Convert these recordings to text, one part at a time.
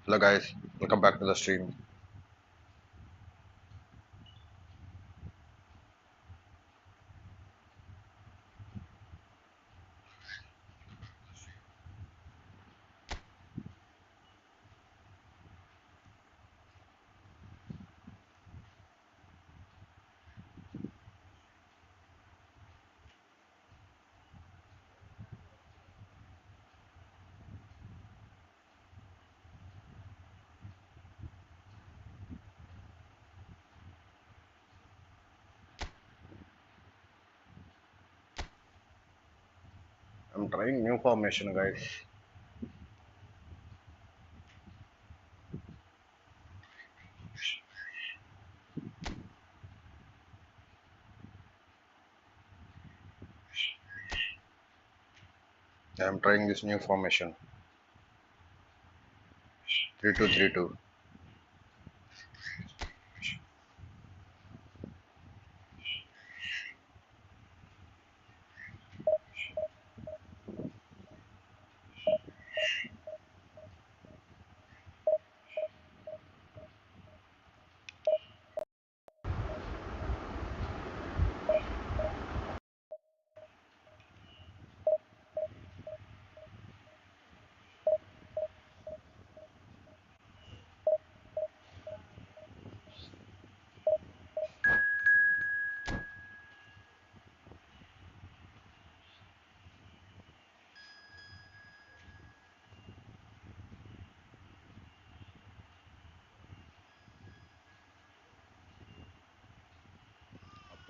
Hello guys, welcome back to the stream. I'm trying new formation guys. I'm trying this new formation. 3-2-3-2.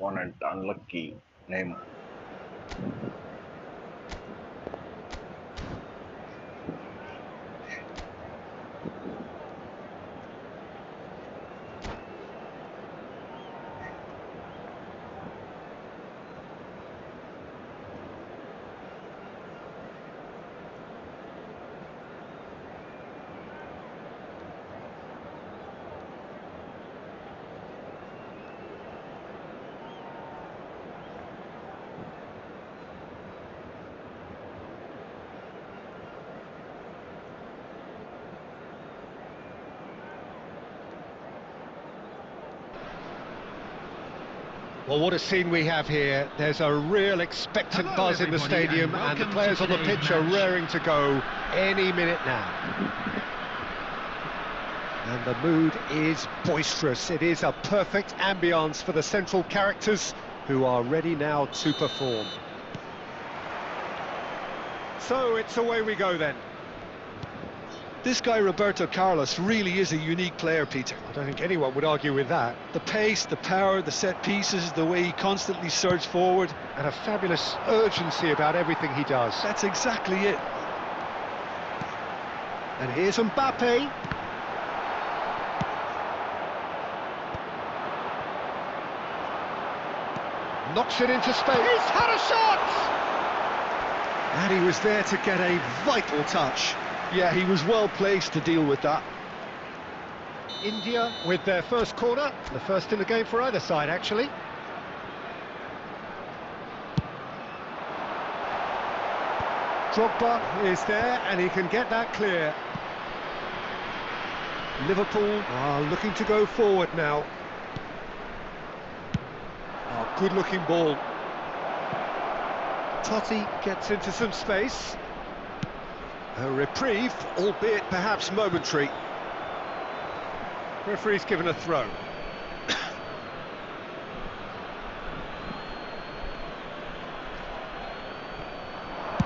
Opponent unlucky. Name. Well, what a scene we have here. There's a real expectant buzz in the stadium, and the players on the pitch are raring to go any minute now. And the mood is boisterous. It is a perfect ambience for the central characters who are ready now to perform. So it's away we go then. This guy Roberto Carlos really is a unique player, Peter. I don't think anyone would argue with that. The pace, the power, the set pieces, the way he constantly surges forward. And a fabulous urgency about everything he does. That's exactly it. And here's Mbappe. Knocks it into space. He's had a shot! And he was there to get a vital touch. Yeah, he was well placed to deal with that. India with their first corner, the first in the game for either side actually. Drogba is there and he can get that clear. Liverpool are looking to go forward now. Oh, good looking ball. Totti gets into some space. A reprieve, albeit perhaps momentary. Referee's given a throw.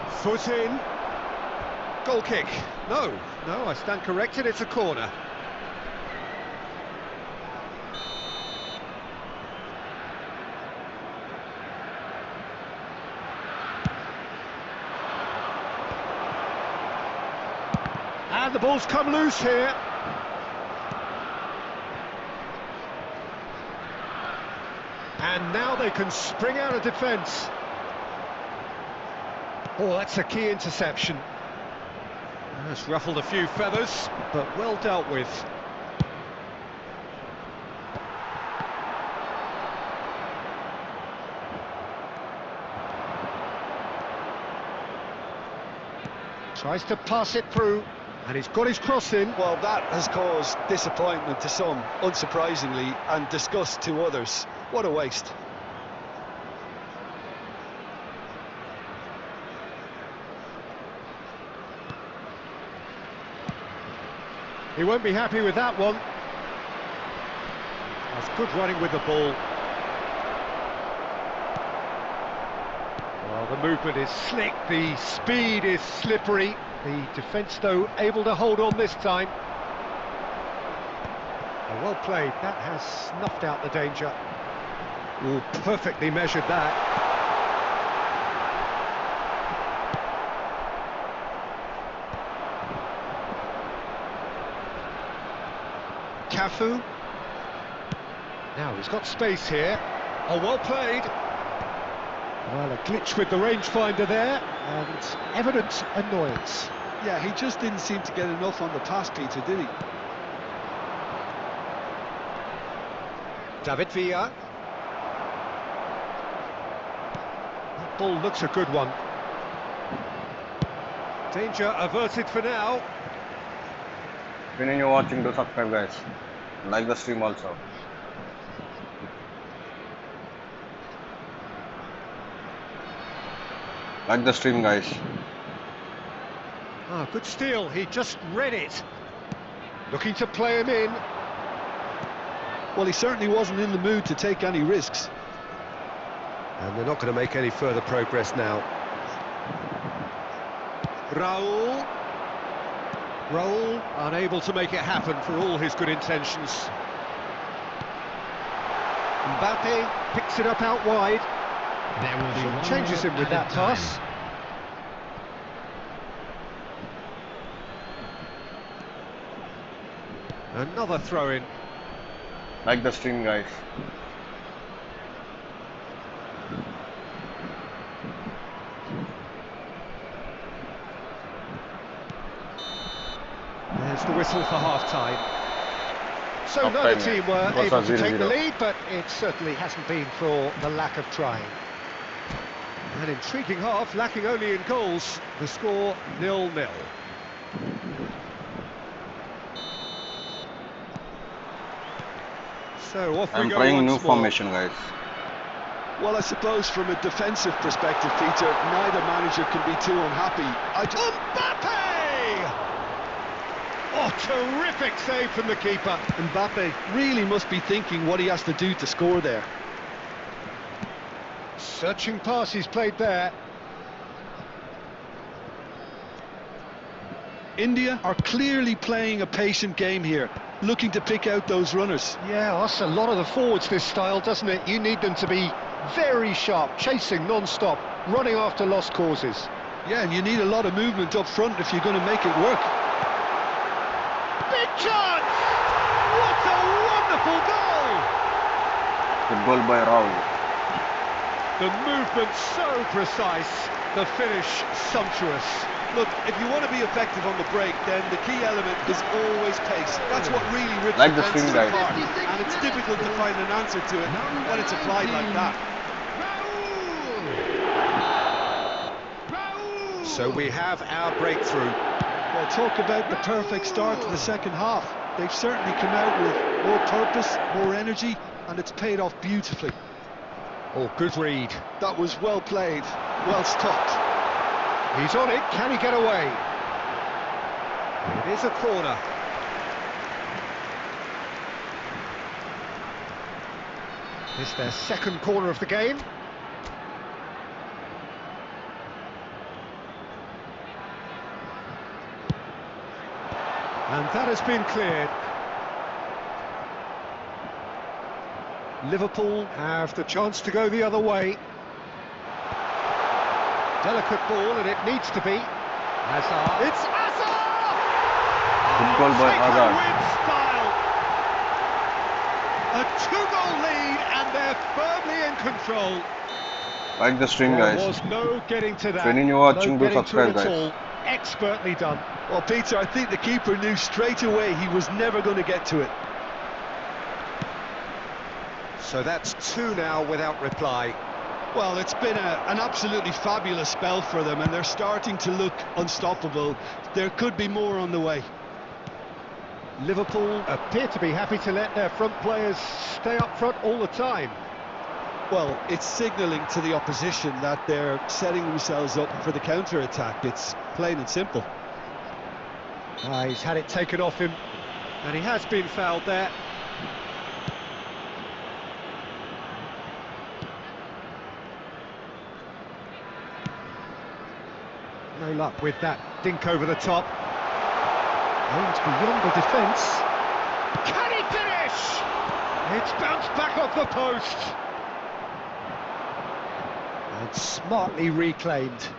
Foot in. Goal kick. No, I stand corrected, it's a corner. And the ball's come loose here. And now they can spring out of defence. Oh, that's a key interception. It's ruffled a few feathers, but well dealt with. Tries to pass it through. And he's got his cross in. Well, that has caused disappointment to some, unsurprisingly, and disgust to others. What a waste. He won't be happy with that one. That's good running with the ball. Well, the movement is slick, the speed is slippery. The defence, though, able to hold on this time. Oh, well played. That has snuffed out the danger. Oh, perfectly measured that. Cafu. Now he's got space here. Oh, well played. Well, a glitch with the rangefinder there, and evident annoyance. Yeah, he just didn't seem to get enough on the pass, Peter, did he? David Villa. That ball looks a good one. Danger averted for now. When you're watching, do subscribe, guys. Like the stream also. Like the stream, guys. Ah, good steal. He just read it. Looking to play him in. Well, he certainly wasn't in the mood to take any risks. And they're not going to make any further progress now. Raul. Raul unable to make it happen for all his good intentions. Mbappe picks it up out wide. There will be one Changes him with that time. pass. Another throw-in. Like the stream, guys. There's the whistle for half-time. So Half neither time, team yeah. were Was able a to take the 0-0. lead, but it certainly hasn't been for the lack of trying. An intriguing half, lacking only in goals. The score 0-0. So off we I'm go trying once new more. formation, guys. Well, I suppose from a defensive perspective, Peter, neither manager can be too unhappy. Mbappe! Oh, terrific save from the keeper. Mbappe really must be thinking what he has to do to score there. Searching pass he's played there. India are clearly playing a patient game here, looking to pick out those runners. Yeah, that's a lot of the forwards, this style, doesn't it? You need them to be very sharp, chasing non-stop, running after lost causes. Yeah, and you need a lot of movement up front if you're going to make it work. Big chance! What a wonderful goal! Good goal by Raul. The movement so precise, the finish sumptuous. Look, if you want to be effective on the break, then the key element is always pace. That's what really rips Like the defenses swing, guys. apart, and it's difficult to find an answer to it when it's applied like that. So we have our breakthrough. Well, talk about the perfect start to the second half. They've certainly come out with more purpose, more energy, and it's paid off beautifully. Oh, good read. That was well played, well stopped. He's on it, can he get away? It is a corner. It's their second corner of the game. And that has been cleared. Liverpool have the chance to go the other way. Delicate ball, and it needs to be. Hazard. It's Hazard! Good goal by Hazard. With style. A two-goal lead, and they're firmly in control. Like the stream, There guys. was no getting to that. When you're watching, no do getting to subscribe, it at guys. all. Expertly done. Well, Peter, I think the keeper knew straight away he was never going to get to it. So that's two now without reply. Well, it's been an absolutely fabulous spell for them, and they're starting to look unstoppable. There could be more on the way. Liverpool appear to be happy to let their front players stay up front all the time. Well, it's signalling to the opposition that they're setting themselves up for the counter-attack. It's plain and simple. He's had it taken off him, and he has been fouled there. No luck with that dink over the top. Aimed beyond the defence. Can he finish? It's bounced back off the post. And smartly reclaimed.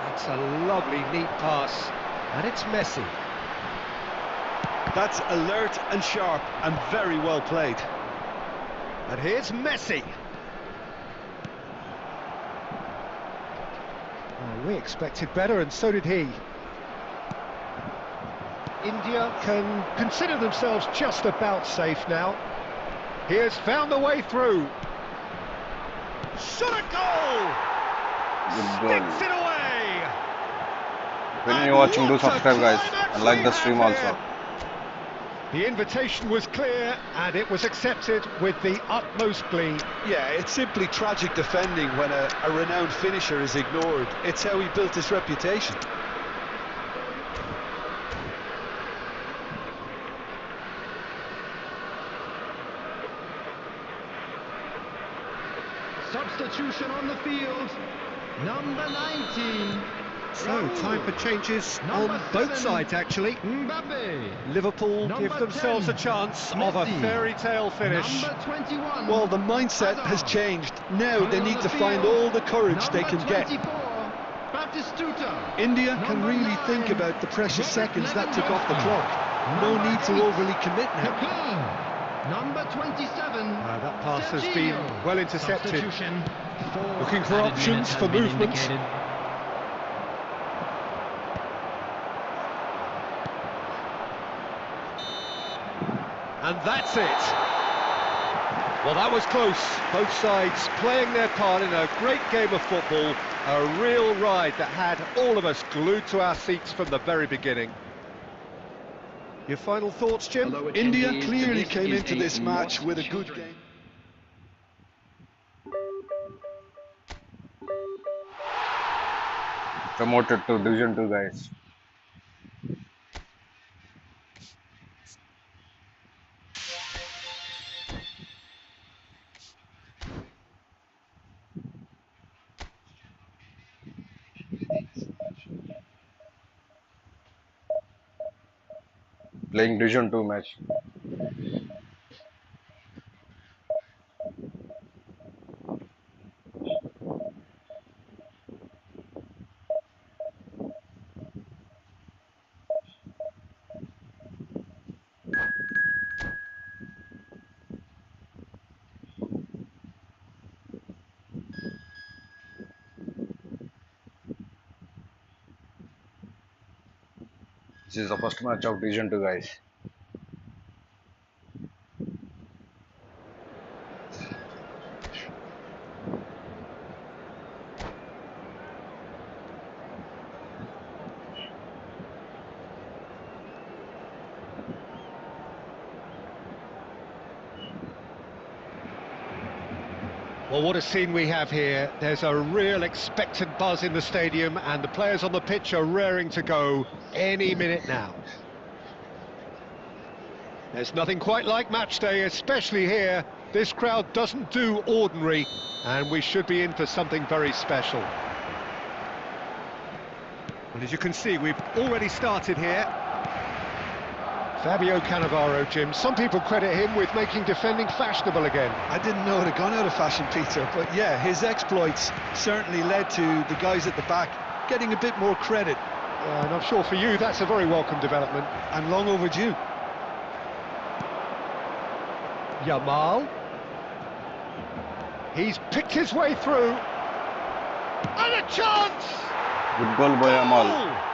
That's a lovely, neat pass. And it's Messi. That's alert and sharp and very well played. And here's Messi. Oh, we expected better, and so did he. India can consider themselves just about safe now. He has found the way through. Shot a goal! Good Sticks goal. it away! When you're watching, do subscribe, guys, and like the stream also. The invitation was clear, and it was accepted with the utmost glee. Yeah, it's simply tragic defending when a renowned finisher is ignored. It's how he built his reputation. Substitution on the field, number 19. So, time for changes on both sides, actually. Mbappe. Liverpool Number give themselves 10, a chance of a Messi. fairy tale finish. Number 21. Well, the mindset has changed. Now they need to find all the courage they can get. Batistuta. India can really think about the precious seconds that took off the clock. No need to overly commit now. Kapoor. Number 27. That pass has been well intercepted. Substitution. Looking for options for movement. And that's it. Well, that was close. Both sides playing their part in a great game of football. A real ride that had all of us glued to our seats from the very beginning. Your final thoughts, Jim? India clearly came into this match with a good game. Promoted to Division 2, guys. Playing Division 2 match. This is the first match of Division 2, guys. Well, what a scene we have here. There's a real expectant buzz in the stadium, and the players on the pitch are raring to go any minute now. There's nothing quite like match day, especially here. This crowd doesn't do ordinary, and we should be in for something very special. Well, as you can see, we've already started here. Fabio Cannavaro, Jim. Some people credit him with making defending fashionable again. I didn't know it had gone out of fashion, Peter, but yeah, his exploits certainly led to the guys at the back getting a bit more credit. And I'm sure for you that's a very welcome development. And long overdue. Yamal. He's picked his way through. And a chance! Good goal by Amal.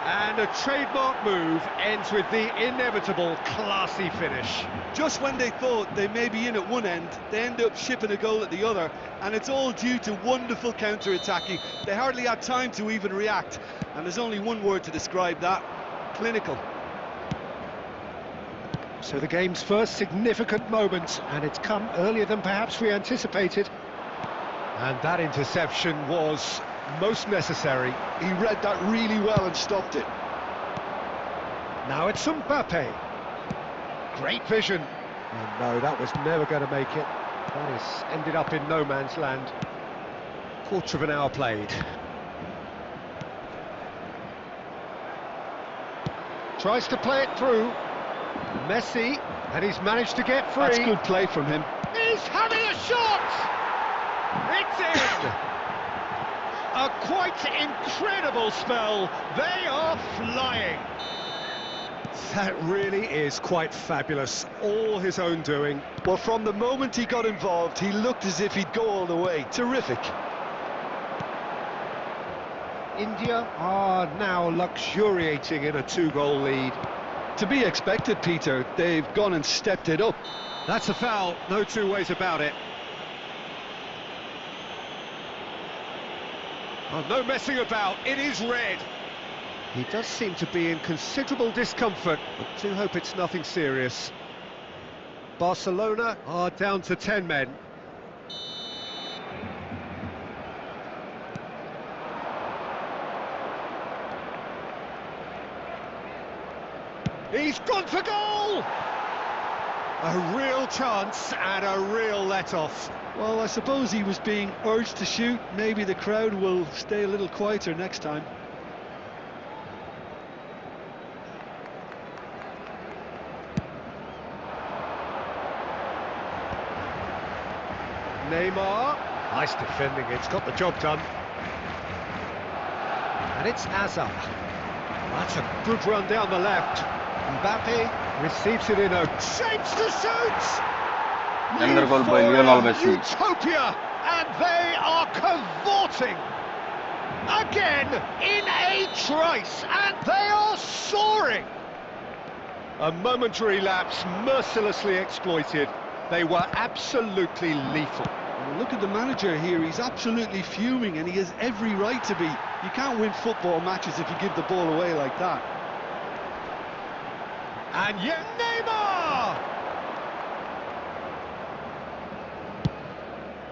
And a trademark move ends with the inevitable classy finish. Just when they thought they may be in at one end, they end up shipping a goal at the other, and it's all due to wonderful counter-attacking. They hardly had time to even react, and there's only one word to describe that: clinical. So the game's first significant moment, and it's come earlier than perhaps we anticipated. And that interception was most necessary. He read that really well and stopped it. Now it's Mbappe. Great vision. And no, that was never going to make it. That is ended up in no man's land. Quarter of an hour played. Tries to play it through. Messi, and he's managed to get free. That's good play from him. He's having a shot! It's in! A quite incredible spell. They are flying. That really is quite fabulous. All his own doing. Well, from the moment he got involved, he looked as if he'd go all the way. Terrific. India are now luxuriating in a 2-goal lead. To be expected, Peter. They've gone and stepped it up. That's a foul, no two ways about it. Oh, no messing about, it is red. He does seem to be in considerable discomfort, but do hope it's nothing serious. Barcelona are down to 10 men. He's gone for goal! A real chance and a real let-off. Well, I suppose he was being urged to shoot. Maybe the crowd will stay a little quieter next time. Neymar. Nice defending, it's got the job done. And it's Hazard. That's a good run down the left. Mbappe receives it in a shapes to shoot! Another goal by Lionel Messi. Utopia, and they are cavorting again in a trice, and they are soaring. A momentary lapse mercilessly exploited. They were absolutely lethal. Well, look at the manager here. He's absolutely fuming, and he has every right to be. You can't win football matches if you give the ball away like that. And yet Neymar!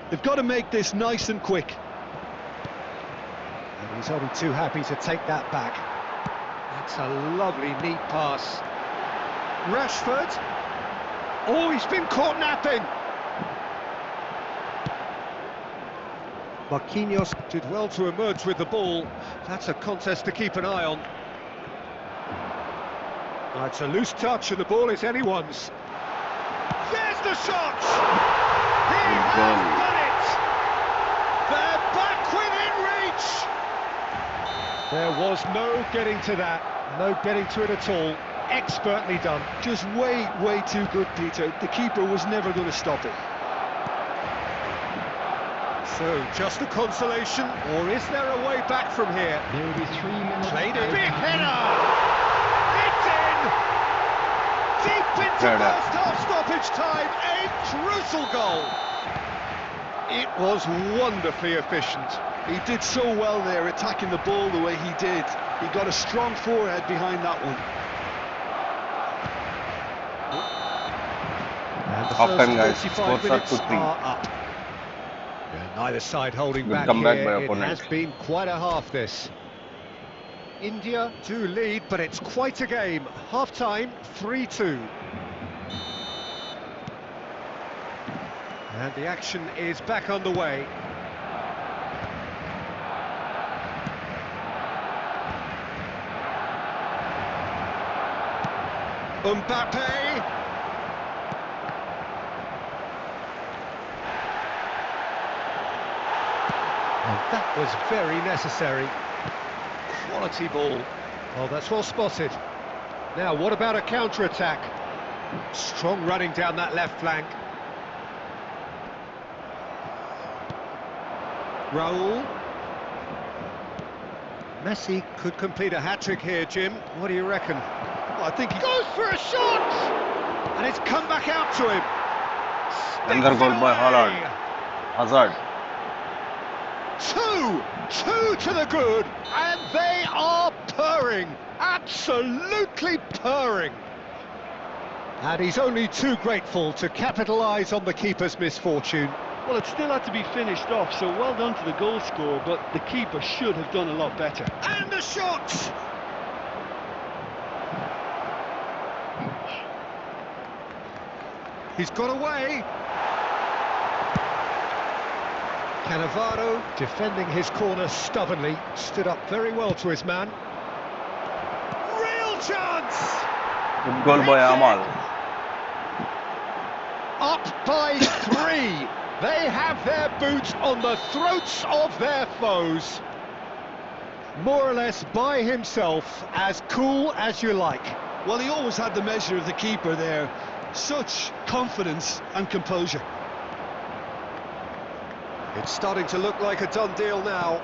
They've got to make this nice and quick. And he's only too happy to take that back. That's a lovely, neat pass. Rashford. Oh, he's been caught napping. Marquinhos did well to emerge with the ball. That's a contest to keep an eye on. Oh, it's a loose touch and the ball is anyone's. There's the shot! He has done it! They're back within reach! There was no getting to that, no getting to it at all. Expertly done. Just way too good, Peter. The keeper was never going to stop it. So, just a consolation, or is there a way back from here? There will be 3 minutes. Played it. Big header! It's in! Deep into first half stoppage time, a crucial goal! It was wonderfully efficient. He did so well there, attacking the ball the way he did. He got a strong forehead behind that one. And the Half-time, guys. first Scores 45 minutes 3. are up. Yeah, neither side holding Good back comeback here. by It opponent. has been quite a half, this. India do lead, but it's quite a game. Half-time, 3-2. And the action is back underway. Mbappe. And that was very necessary. Quality ball. Oh, that's well spotted. Now, what about a counter-attack? Strong running down that left flank. Raul. Messi could complete a hat-trick here, Jim. What do you reckon? Well, I think he Goes for a shot! And it's come back out to him. Another goal by Away. Hazard. Two to the good, and they are purring, absolutely purring. And he's only too grateful to capitalise on the keeper's misfortune. Well, it still had to be finished off, so well done to the goal scorer, but the keeper should have done a lot better. And a shot! He's got away. Cannavaro, defending his corner stubbornly, stood up very well to his man. Real chance! Good goal by Amal. Up by 3. They have their boots on the throats of their foes. More or less by himself, as cool as you like. Well, he always had the measure of the keeper there. Such confidence and composure. It's starting to look like a done deal now.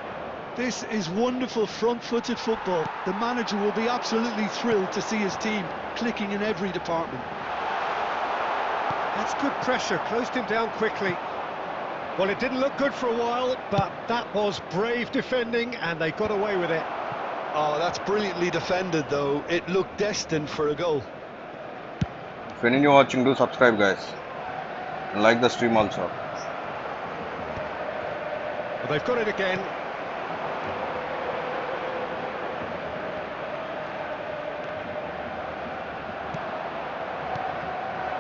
This is wonderful front-footed football. The manager will be absolutely thrilled to see his team clicking in every department. That's good pressure, closed him down quickly. Well, it didn't look good for a while, but that was brave defending, and they got away with it. Oh, that's brilliantly defended, though. It looked destined for a goal. If you're new watching, do subscribe, guys. And like the stream also. Well, they've got it again.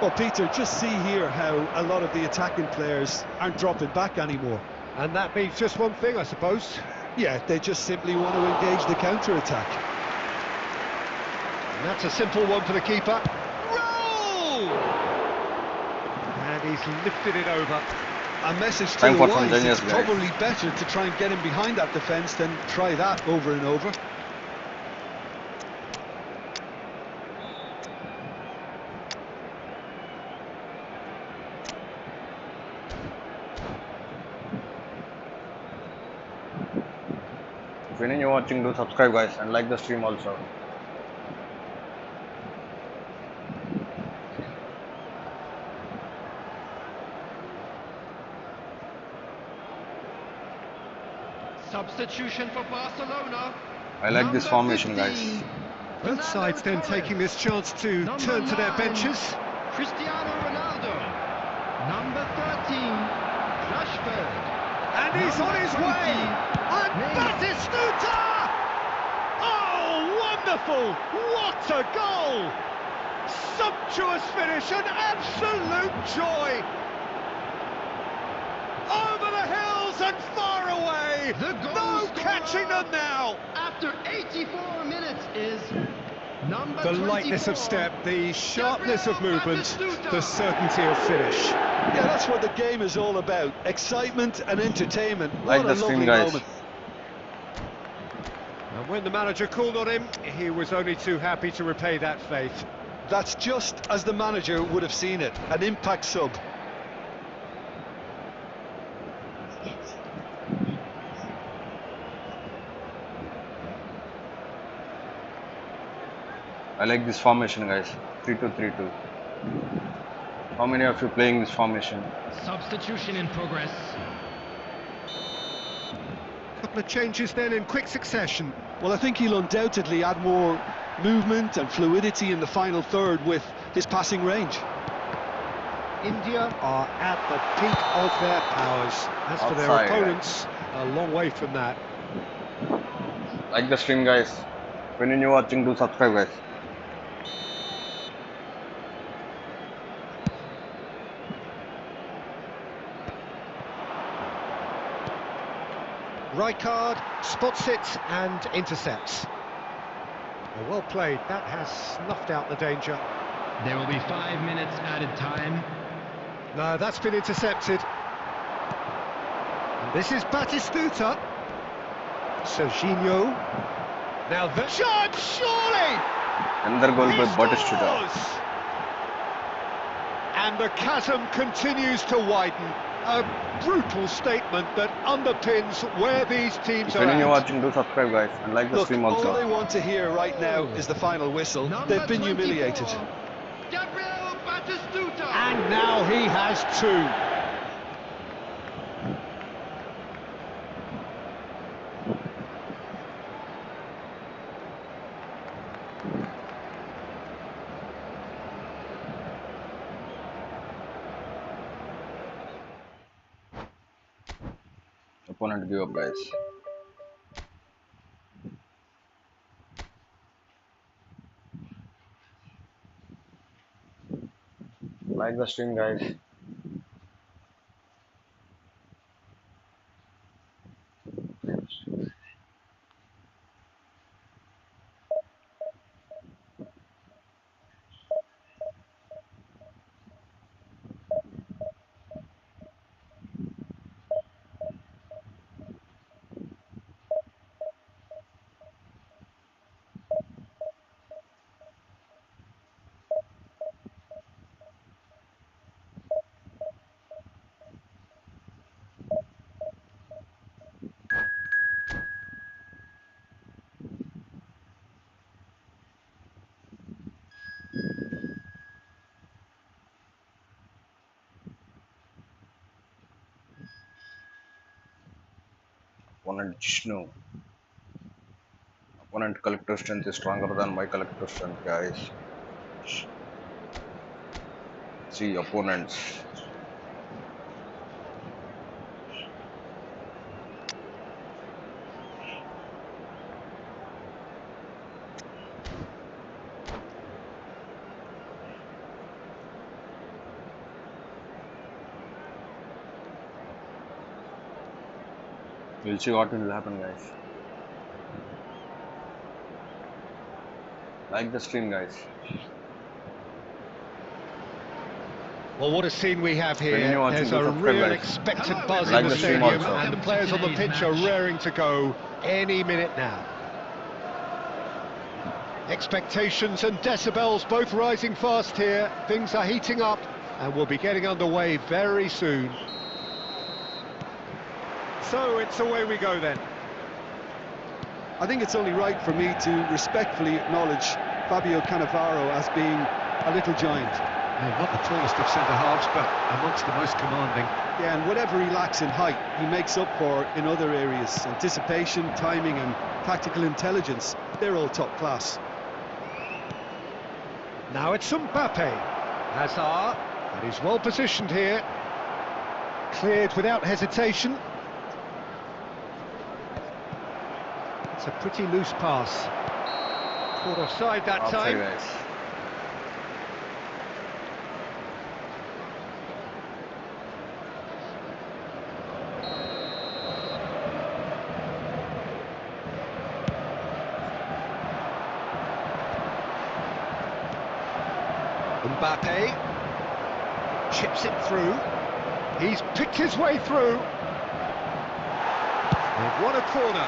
Well, Peter, just see here how a lot of the attacking players aren't dropping back anymore. And that means just one thing, I suppose. Yeah, they just simply want to engage the counter-attack. And that's a simple one for the keeper. Roll! And he's lifted it over. A message to Time the for some wise, genius, it's guys. probably better to try and get him behind that defence than try that over and over. If you're new watching, do subscribe, guys, and like the stream also. Substitution for Barcelona. I like this Number formation, 15, guys. Both sides then taking this chance to Number turn to their 9, benches. Cristiano Ronaldo. Number 13, Rashford. And he's on his way! And Batistuta! Oh, wonderful! What a goal! Sumptuous finish, an absolute joy! Over the hills and far away! The goal No scorer catching them now! After 84 minutes is number The lightness of 24, step, the sharpness of Gabriel movement, Batistuta. the certainty of finish. Yeah, that's what the game is all about. Excitement and entertainment. Like What the a stream, lovely guys. moment. And when the manager called on him, he was only too happy to repay that faith. That's just as the manager would have seen it. An impact sub. I like this formation, guys. 3-2-3-2. How many of you playing this formation? Substitution in progress. Couple of changes then in quick succession. Well, I think he'll undoubtedly add more movement and fluidity in the final third with his passing range. India are at the peak of their powers. As for their Outside, opponents, a long way from that. Like the stream, guys. When you're new watching, do subscribe, guys. Rijkaard spots it and intercepts. Well played, that has snuffed out the danger. There will be 5 minutes added time. No, that's been intercepted. And this is Batistuta. Serginho. Now the shot, surely! Another goal by He Batistuta. scores! And the chasm continues to widen. A brutal statement that underpins where these teams If are any new at. watching, do subscribe, guys, and like the Look, stream all also. they want to hear right now is the final whistle. Number They've been 24, humiliated. Gabriel Batistuta. And now he has two. Opponent give up, guys. Like the stream, guys. Opponent Jishnu. Opponent collective strength is stronger than my collective strength, guys. See opponents. We'll see what will happen, guys. Like the stream, guys. Well, what a scene we have here. When you're watching, There's do a subscribe, real guys. expectant Hello, buzz Like in the the stream stadium, also. and the players on the pitch are raring to go any minute now. Expectations and decibels both rising fast here. Things are heating up, and we'll be getting underway very soon. So it's away we go then. I think it's only right for me to respectfully acknowledge Fabio Cannavaro as being a little giant. Not the tallest of centre-halves, but amongst the most commanding. Yeah, and whatever he lacks in height, he makes up for in other areas. Anticipation, timing and tactical intelligence, they're all top class. Now it's Mbappe. Hazard, and he's well positioned here. Cleared without hesitation. It's a pretty loose pass. Caught offside that Offside, time. guys. Mbappe chips it through. He's picked his way through. They've won a corner.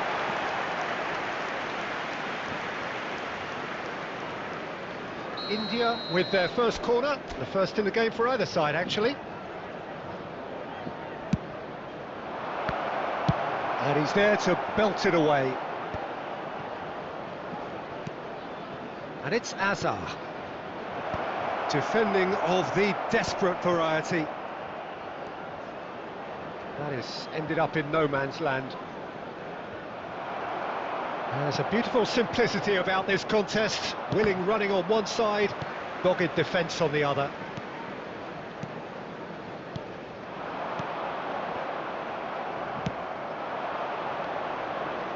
India with their first corner, the first in the game for either side actually. And he's there to belt it away. And it's Azar. Defending of the desperate variety. That has ended up in no man's land. There's a beautiful simplicity about this contest. Willing running on one side, dogged defence on the other.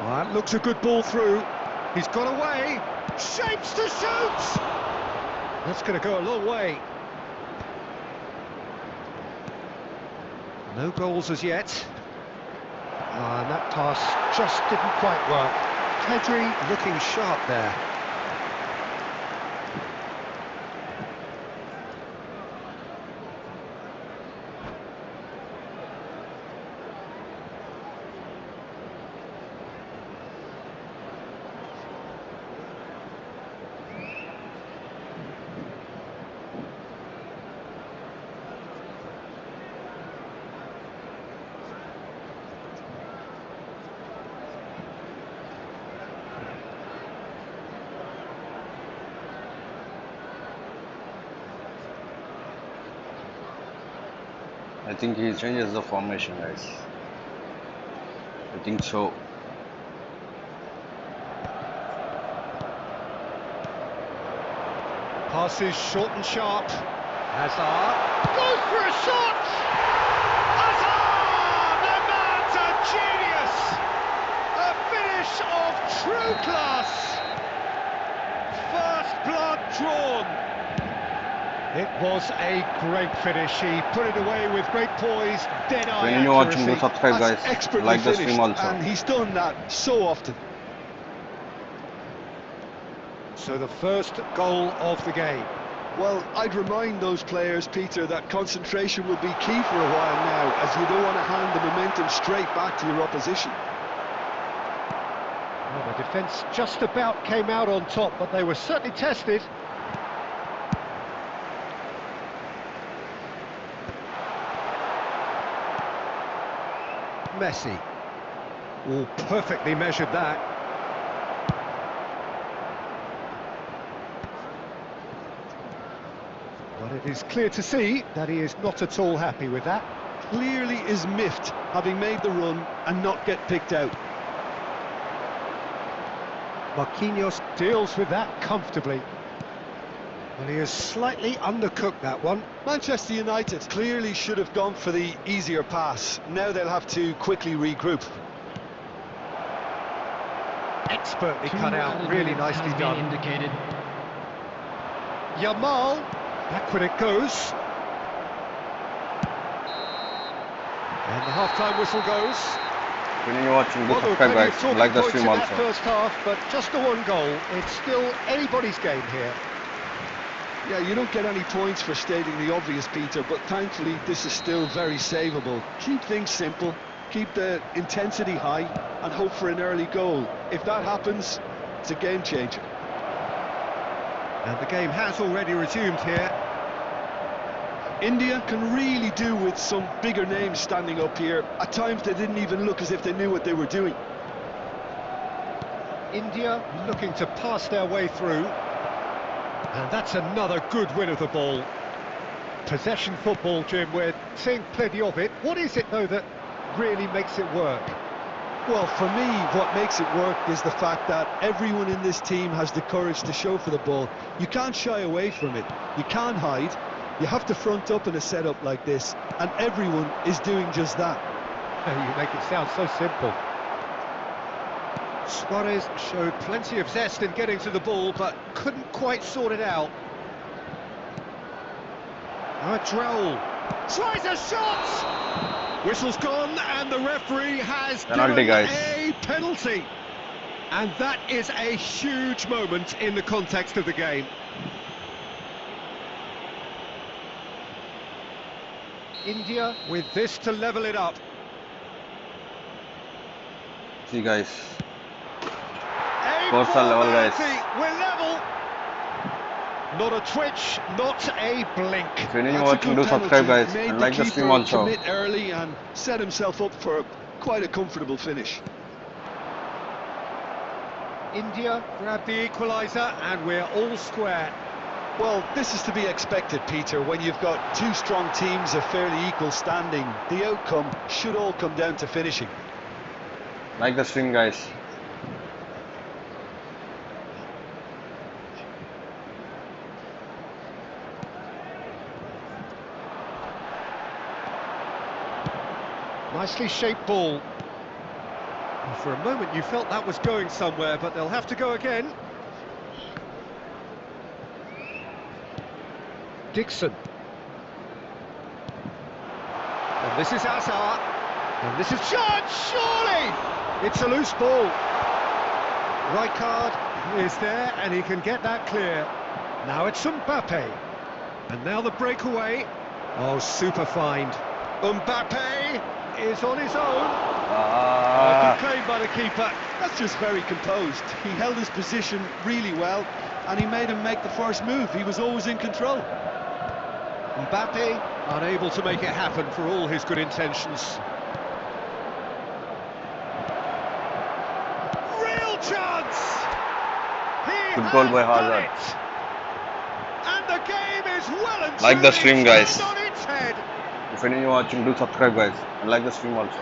Well, that looks a good ball through. He's got away. Shapes to shoot! That's going to go a long way. No goals as yet. And that pass just didn't quite work. Pedri looking sharp there. I think he changes the formation, guys. I think so. Passes short and sharp. Hazard goes for a shot! Hazard! The man's a genius! A finish of true class! First blood drawn. It was a great finish. He put it away with great poise, dead-eye When you're watching, do accuracy. subscribe, guys. Expertly Like the finished, stream also. and he's done that so often. So the first goal of the game. Well, I'd remind those players, Peter, that concentration will be key for a while now, as you don't want to hand the momentum straight back to your opposition. Well, the defence just about came out on top, but they were certainly tested. Messi. Oh, perfectly measured that. But it is clear to see that he is not at all happy with that. Clearly is miffed, having made the run and not get picked out. Marquinhos deals with that comfortably. Well, he has slightly undercooked that one. Manchester United clearly should have gone for the easier pass. Now they'll have to quickly regroup. Expertly cut out, really nicely done. Indicated. Yamal, backward it goes. And the half-time whistle goes. When you're watching, do Well, there were subscribe, plenty of guys. talking Like the points stream in that also. first half, but just the one goal. It's still anybody's game here. Yeah, you don't get any points for stating the obvious, Peter, but thankfully this is still very savable. Keep things simple, keep the intensity high, and hope for an early goal. If that happens, it's a game changer. And the game has already resumed here. India can really do with some bigger names standing up here. At times they didn't even look as if they knew what they were doing. India looking to pass their way through. And that's another good win of the ball. Possession football, Jim, we're seeing plenty of it. What is it, though, that really makes it work? Well, for me, what makes it work is the fact that everyone in this team has the courage to show for the ball. You can't shy away from it. You can't hide. You have to front up in a setup like this, and everyone is doing just that. You make it sound so simple. Suarez showed plenty of zest in getting to the ball, but couldn't quite sort it out. Droll tries a shot! Whistle's gone, and the referee has Penalty, given guys. a penalty. And that is a huge moment in the context of the game. India with this to level it up. See, guys. A Scores are level, guys. penalty. We're level. Not a twitch, not a blink. When you're That's a watching, good do subscribe, penalty. guys. Made And the like the stream keeper also. commit early and set himself up for quite a comfortable finish. India grab the equaliser and we're all square. Well, this is to be expected, Peter. When you've got two strong teams of fairly equal standing, the outcome should all come down to finishing. Like the stream, guys. Nicely shaped ball. And for a moment you felt that was going somewhere, but they'll have to go again. Dixon. And this is Hazard. And this is chance, surely! It's a loose ball. Rijkaard is there and he can get that clear. Now it's Mbappe. And now the breakaway. Oh, super find. Mbappe is on his own. Good claim by the keeper. That's just very composed. He held his position really well, and he made him make the first move. He was always in control. Mbappe unable to make it happen for all his good intentions. Real chance! Good goal by Hazard. And the game is well and Like the stream, truly guys. turned on its head. If any of you are watching, do subscribe, guys, and like the stream also.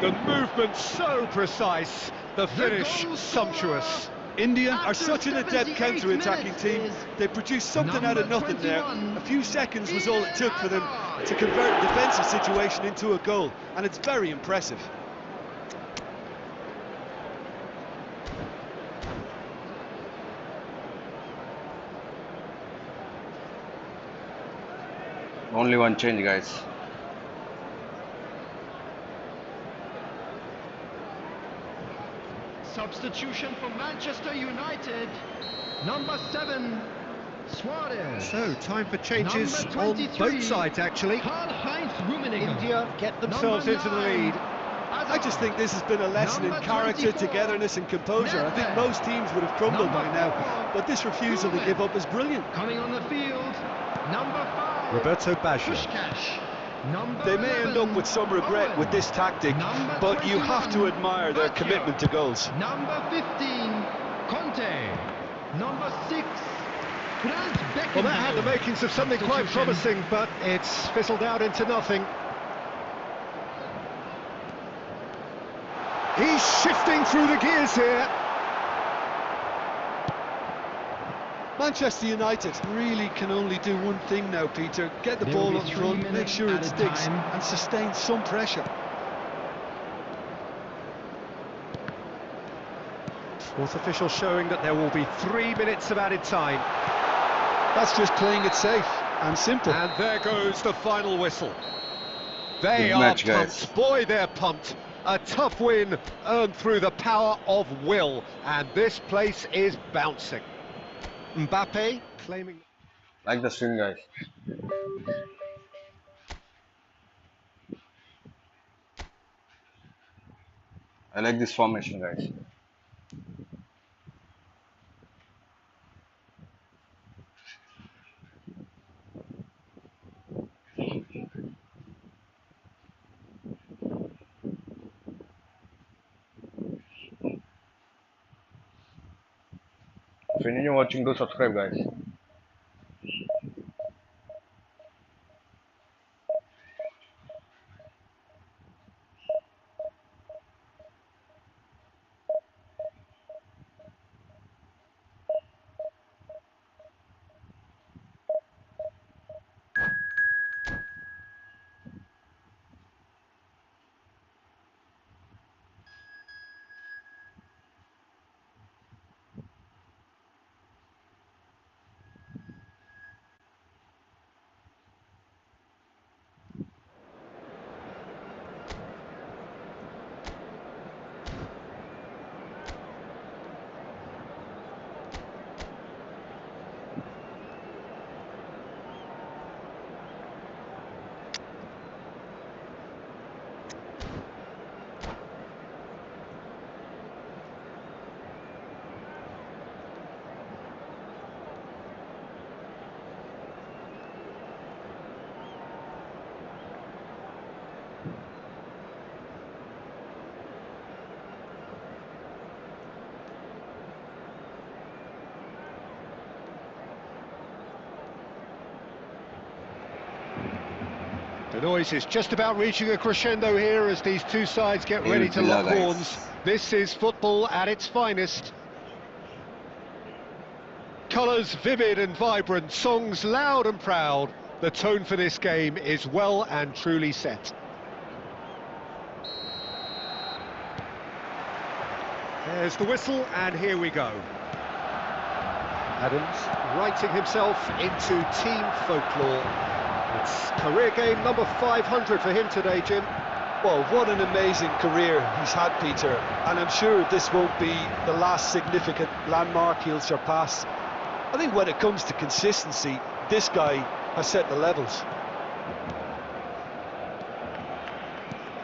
The movement so precise, the finish sumptuous. India are such an adept counter-attacking team. They produced something out of nothing there. A few seconds was all it took for them to convert a defensive situation into a goal, and it's very impressive. Only one change, guys. Substitution for Manchester United. Number 7, Suarez. So, time for changes Number on 23, both sides, actually. Karl-Heinz Rummenigge. India get themselves Number into the 9, lead. I just think this has been a lesson in Number character, 24, togetherness and composure. I think Nedved. most teams would have crumbled by Number now, 4, but this refusal to Koeman. give up is brilliant. Coming on the field, number 5, Roberto Baggio. Puskás. Number They may end 11, up with some regret Owen. with this tactic, Number but you have to 21, admire their Bacchio. commitment to goals. Number 15, Conte. Number 6, Franz Beckenbauer. Well, that had the makings of something quite Substitution. promising, but it's fizzled out into nothing. He's shifting through the gears here. Manchester United really can only do one thing now, Peter. Get the There will ball be up 3 front, make minutes sure at it a sticks, time. and sustain some pressure. Fourth official showing that there will be 3 minutes of added time. That's just playing it safe and simple. And there goes the final whistle. They Good are match, pumped. guys. Boy, they're pumped. A tough win earned through the power of will, and this place is bouncing. Mbappe claiming... Like the stream, guys. I like this formation, guys. If any of you are watching, do subscribe, guys. The noise is just about reaching a crescendo here as these two sides get ready to lock guys. horns. This is football at its finest. Colours vivid and vibrant, songs loud and proud. The tone for this game is well and truly set. There's the whistle, and here we go. Adams writing himself into team folklore. It's career game number 500 for him today, Jim. Well, what an amazing career he's had, Peter, and I'm sure this won't be the last significant landmark he'll surpass. I think when it comes to consistency, this guy has set the levels.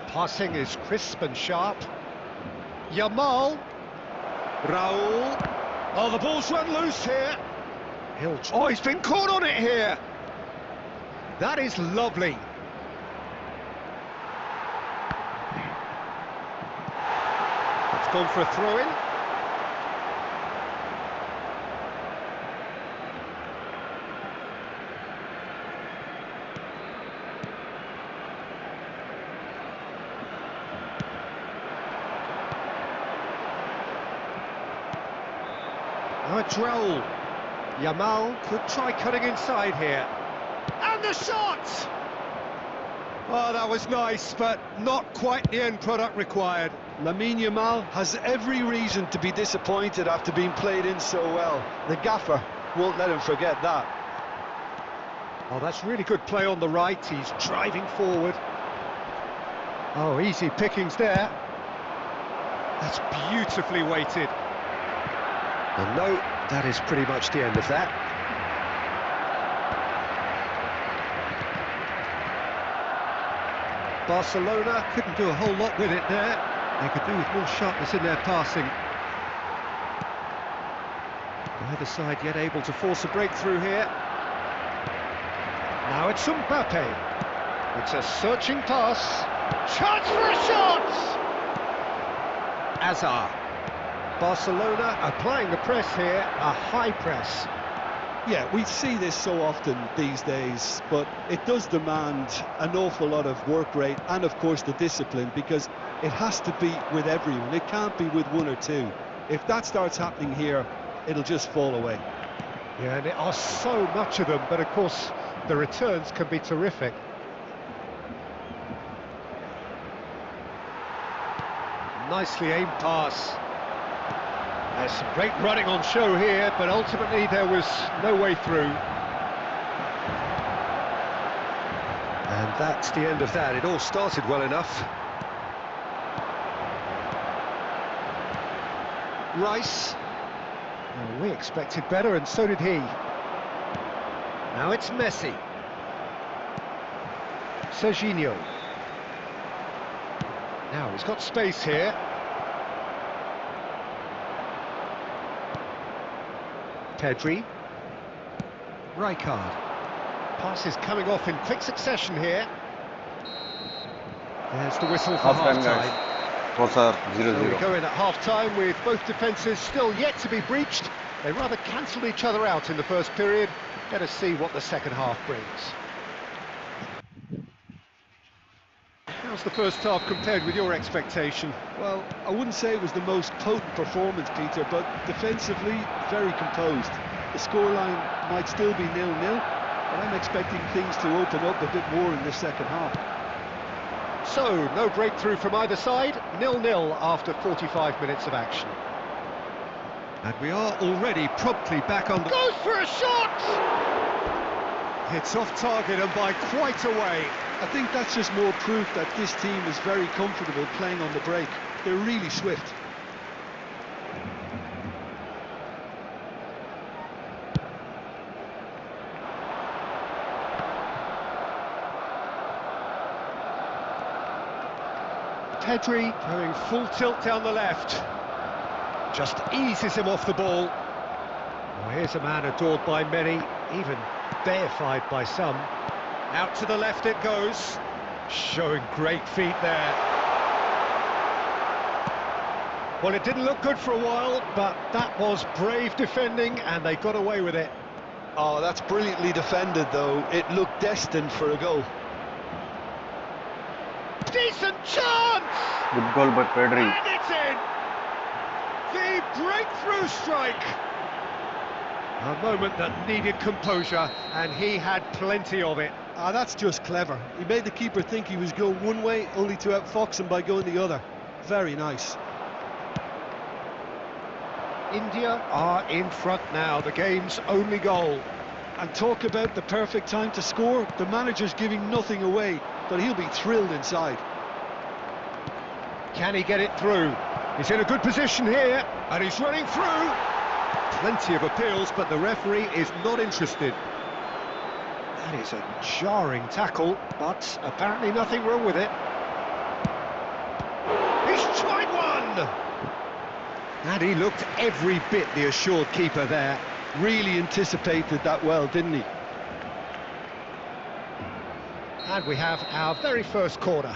Passing is crisp and sharp. Yamal. Raul. Oh, the ball's run loose here. Oh, he's been caught on it here. That is lovely. It's gone for a throw-in. Now a Droll. Yamal could try cutting inside here. And the shot! Oh, that was nice, but not quite the end product required. Lamine Yamal has every reason to be disappointed after being played in so well. The gaffer won't let him forget that. Oh, that's really good play on the right. He's driving forward. Oh, easy pickings there. That's beautifully weighted. And no, that is pretty much the end of that. Barcelona couldn't do a whole lot with it there. They could do with more sharpness in their passing. Neither side yet able to force a breakthrough here. Now it's Mbappe. It's a searching pass. Chance for a shot! Azar. Barcelona applying the press here, a high press. Yeah, we see this so often these days, but it does demand an awful lot of work rate and, of course, the discipline, because it has to be with everyone. It can't be with one or two. If that starts happening here, it'll just fall away. Yeah, and there are so much of them, but of course the returns can be terrific. Nicely aimed pass. There's some great running on show here, but ultimately there was no way through. And that's the end of that. It all started well enough. Rice. Well, we expected better, and so did he. Now it's Messi. Serginho. Now he's got space here. Pedri. Rijkaard. Passes coming off in quick succession here. There's the whistle for Half-time, half-time. guys. Scores are So we 0-0. go in at half-time with both defences still yet to be breached. They rather cancelled each other out in the first period. Let us see what the second half brings. How's the first half compared with your expectation? Well, I wouldn't say it was the most potent performance, Peter, but defensively, very composed. The scoreline might still be 0-0, but I'm expecting things to open up a bit more in the second half. So, no breakthrough from either side, 0-0 after 45 minutes of action. And we are already promptly back on the... Goes for a shot! It's off target and by quite a way. I think that's just more proof that this team is very comfortable playing on the break. They're really swift. Pedri going full tilt down the left. Just eases him off the ball. Well, here's a man adored by many, even deified by some. Out to the left it goes, showing great feet there. Well, it didn't look good for a while, but that was brave defending, and they got away with it. Oh, that's brilliantly defended, though. It looked destined for a goal. Decent chance! Good goal by Pedri. And it's in! The breakthrough strike! A moment that needed composure, and he had plenty of it. Ah, that's just clever. He made the keeper think he was going one way, only to outfox him by going the other. Very nice. India are in front now, the game's only goal. And talk about the perfect time to score. The manager's giving nothing away, but he'll be thrilled inside. Can he get it through? He's in a good position here, and he's running through. Plenty of appeals, but the referee is not interested. That is a jarring tackle, but apparently nothing wrong with it. He's tried one! And he looked every bit the assured keeper there. Really anticipated that well, didn't he? And we have our very first corner.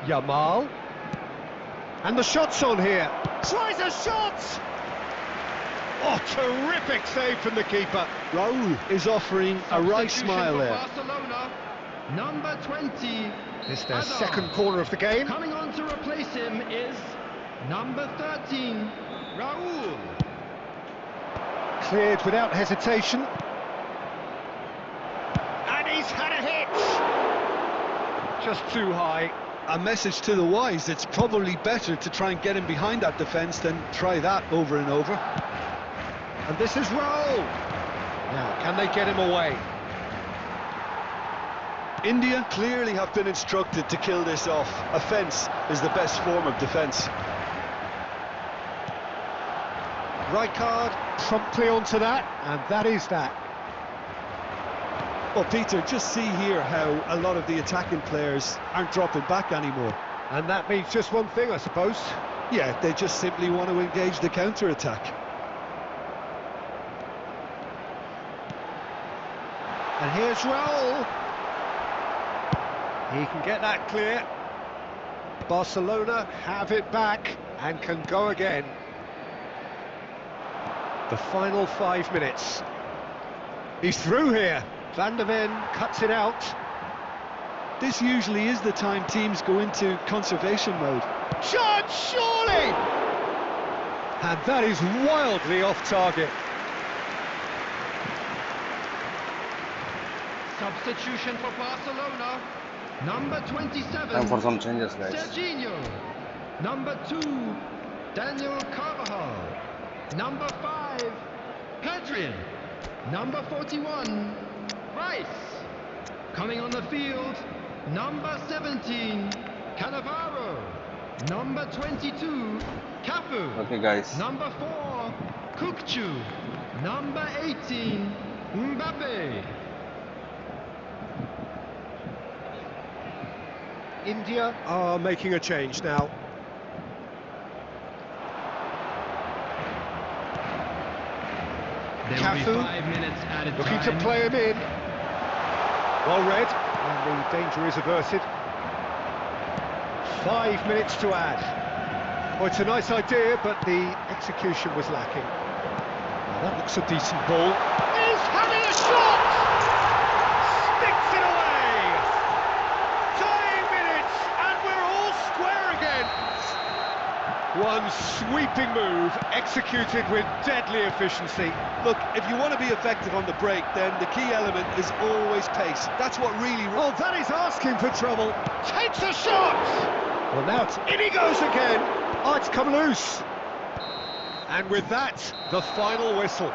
Yamal. And the shot's on here. Tries a shot! Oh, terrific save from the keeper. Raul is offering a right smile there. Barcelona, number 20. It's their Hazard. second corner of the game. Coming on to replace him is number 13, Raul. Cleared without hesitation. And he's had a hit! Just too high. A message to the wise, it's probably better to try and get him behind that defence than try that over and over. And this is Raul. Now, can they get him away? India clearly have been instructed to kill this off. Offence is the best form of defence. Right card, promptly onto that, and that is that. Well, Peter, just see here how a lot of the attacking players aren't dropping back anymore. And that means just one thing, I suppose. Yeah, they just simply want to engage the counter-attack. And here's Raul. He can get that clear. Barcelona have it back and can go again. The final 5 minutes. He's through here. Van der Ven cuts it out. This usually is the time teams go into conservation mode. Shot, surely! And that is wildly off target. Substitution for Barcelona, number 27. Time for some changes, guys. Serginho. Number 2, Daniel Carvajal. Number 5, Pedrin. Number 41, Rice. Coming on the field, number 17, Cannavaro. Number 22, Cafu. Okay, guys. Number 4, Kukcu. Number 18, Mbappe. India are making a change now. There will be Cafu 5 minutes added looking time. to play him in. Well read, and the danger is averted. 5 minutes to add. Well, it's a nice idea, but the execution was lacking. Now, that looks a decent ball. He's having a shot! Sticks it away! Tying minutes, and we're all square again. One sweeping move, executed with deadly efficiency. Look, if you want to be effective on the break, then the key element is always pace. That's what really... Oh, that is asking for trouble. Takes a shot! Well, now it's in he goes again. Oh, it's come loose. And with that, the final whistle.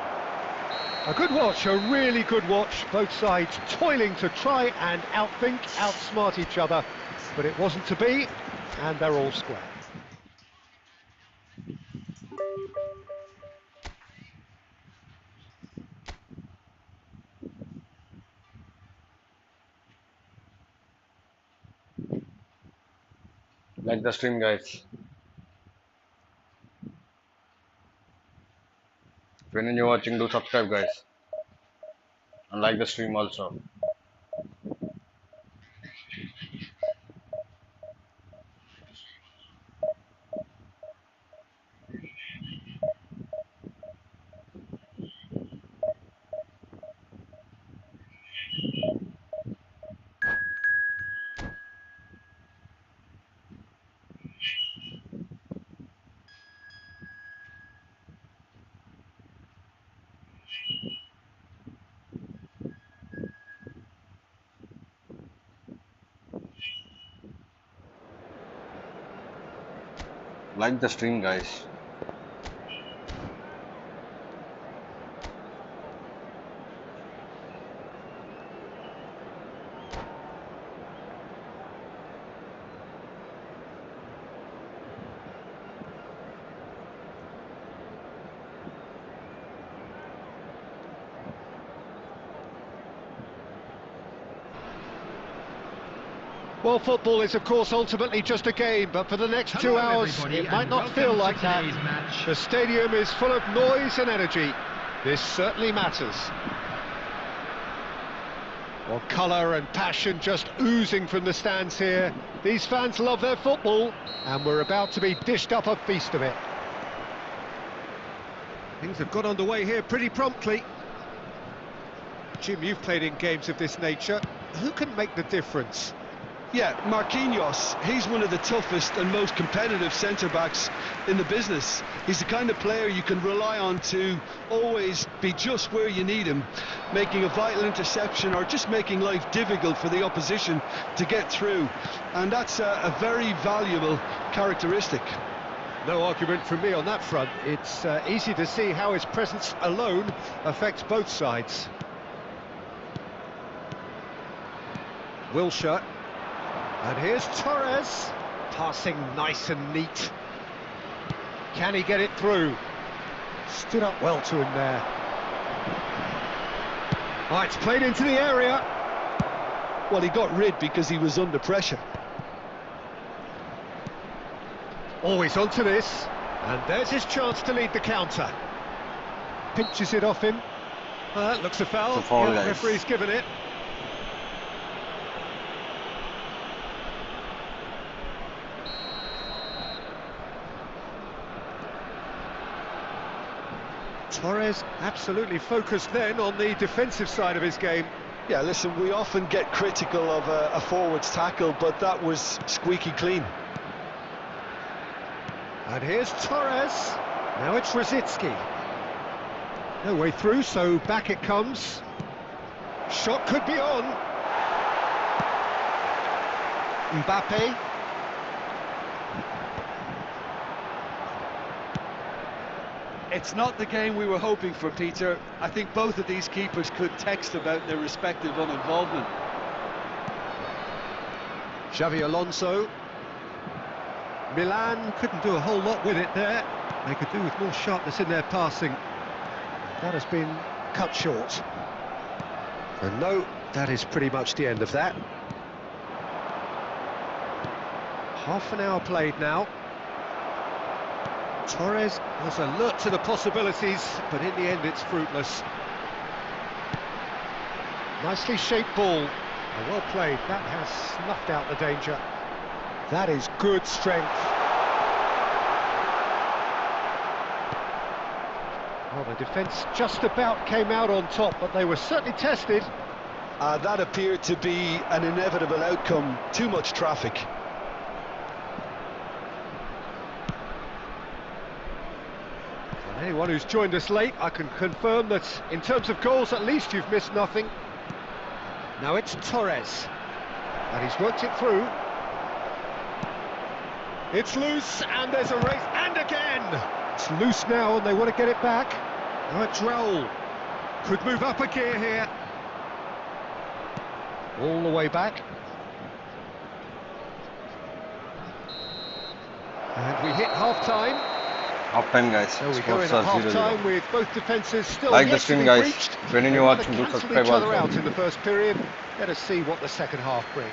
A good watch, a really good watch. Both sides toiling to try and outthink, outsmart each other. But it wasn't to be, and they're all square. Like the stream, guys. If you're new watching, do subscribe, guys. And like the stream also. Like the stream, guys. Well, football is, of course, ultimately just a game, but for the next 2 Hello, hours, everybody, it might and not feel welcome to like that. today's match. The stadium is full of noise and energy. This certainly matters. Well, colour and passion just oozing from the stands here. These fans love their football, and we're about to be dished up a feast of it. Things have got underway here pretty promptly. Jim, you've played in games of this nature. Who can make the difference? Yeah, Marquinhos, he's one of the toughest and most competitive centre-backs in the business. He's the kind of player you can rely on to always be just where you need him, making a vital interception or just making life difficult for the opposition to get through. And that's a very valuable characteristic. No argument from me on that front. It's easy to see how his presence alone affects both sides. Wilshere. And here's Torres, passing nice and neat. Can he get it through? Stood up well to him there. Oh, it's played into the area. Well, he got rid because he was under pressure. Always onto this, and there's his chance to lead the counter. Pinches it off him. Looks a foul. It's a foul, Yeah, guys. referee's given it. Torres absolutely focused then on the defensive side of his game. Yeah, listen, we often get critical of a forward's tackle, but that was squeaky clean. And here's Torres. Now it's Rosicki. No way through, so back it comes. Shot could be on. Mbappe. It's not the game we were hoping for, Peter. I think both of these keepers could text about their respective uninvolvement. Xavi Alonso. Milan couldn't do a whole lot with it there. They could do with more sharpness in their passing. That has been cut short. And no, that is pretty much the end of that. Half an hour played now. Torres was alert to the possibilities, but in the end it's fruitless. Nicely shaped ball. Well played. That has snuffed out the danger. That is good strength. Well, the defence just about came out on top, but they were certainly tested. That appeared to be an inevitable outcome. Too much traffic. And anyone who's joined us late, I can confirm that in terms of goals, at least you've missed nothing. Now it's Torres, and he's worked it through. It's loose, and there's a race, and again! It's loose now, and they want to get it back. Now it's Raul. Could move up a gear here. All the way back. And we hit half-time. Half time, guys. So we Scores go in are at 0-0. half-time with both defences still Like the yet to stream, be guys. breached. When you're They watching, do cancelled subscribe each other also. out in the first period. Let us see what the second half brings.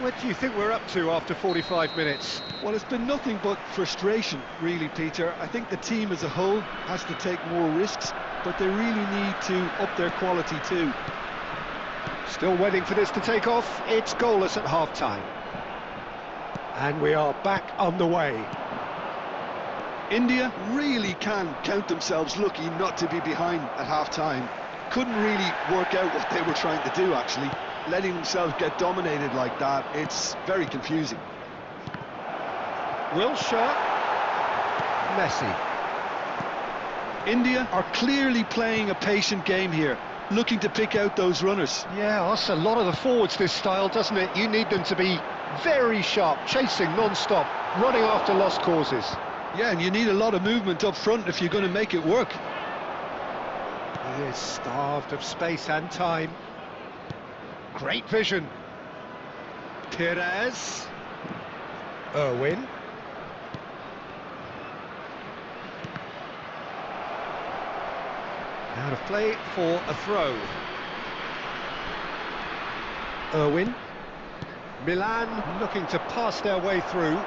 What do you think we're up to after 45 minutes? Well, it's been nothing but frustration, really, Peter. I think the team as a whole has to take more risks, but they really need to up their quality too. Still waiting for this to take off. It's goalless at half-time. And we are back on the way. India really can count themselves lucky not to be behind at half-time. Couldn't really work out what they were trying to do, actually. Letting themselves get dominated like that, it's very confusing. Wilshere. Messi. India are clearly playing a patient game here, looking to pick out those runners. Yeah, that's a lot of the forwards, this style, doesn't it? You need them to be very sharp, chasing non-stop, running after lost causes. Yeah, and you need a lot of movement up front if you're going to make it work. He is starved of space and time. Great vision. Perez. Irwin. Out of play for a throw. Irwin. Milan looking to pass their way through.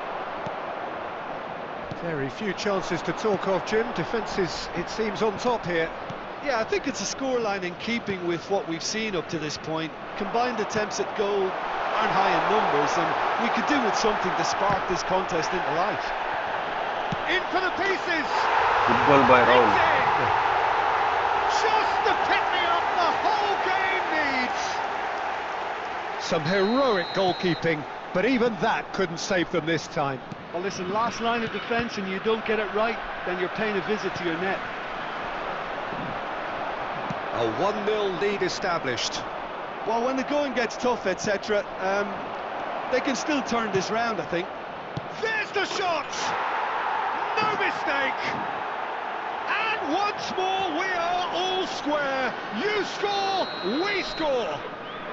Very few chances to talk of, Jim. Defence is, it seems, on top here. Yeah, I think it's a scoreline in keeping with what we've seen up to this point. Combined attempts at goal aren't high in numbers, and we could do with something to spark this contest into life. In for the pieces! Good goal by It's Raul. in! Just the pick-me-up the whole game needs! Some heroic goalkeeping, but even that couldn't save them this time. Well, listen, last line of defence and you don't get it right, then you're paying a visit to your net. A 1-0 lead established. Well, when the going gets tough, etc., they can still turn this round, I think. There's the shot! No mistake! And once more we are all square. You score, we score.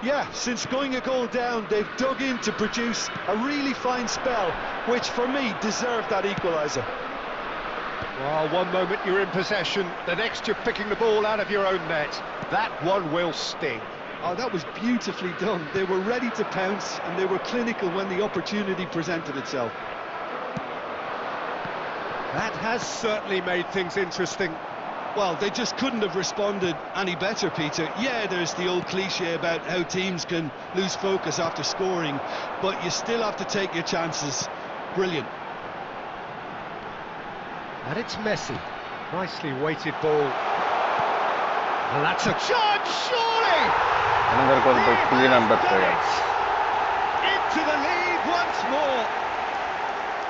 Yeah, since going a goal down, they've dug in to produce a really fine spell, which for me deserved that equaliser. Well, one moment you're in possession, the next you're picking the ball out of your own net. That one will sting. Oh, that was beautifully done. They were ready to pounce and they were clinical when the opportunity presented itself. That has certainly made things interesting. Well, they just couldn't have responded any better, Peter. Yeah, there's the old cliche about how teams can lose focus after scoring, but you still have to take your chances. Brilliant. And it's Messi. Nicely weighted ball. And that's a chance, surely! Another goal by Kylian Mbappe. Into the lead once more.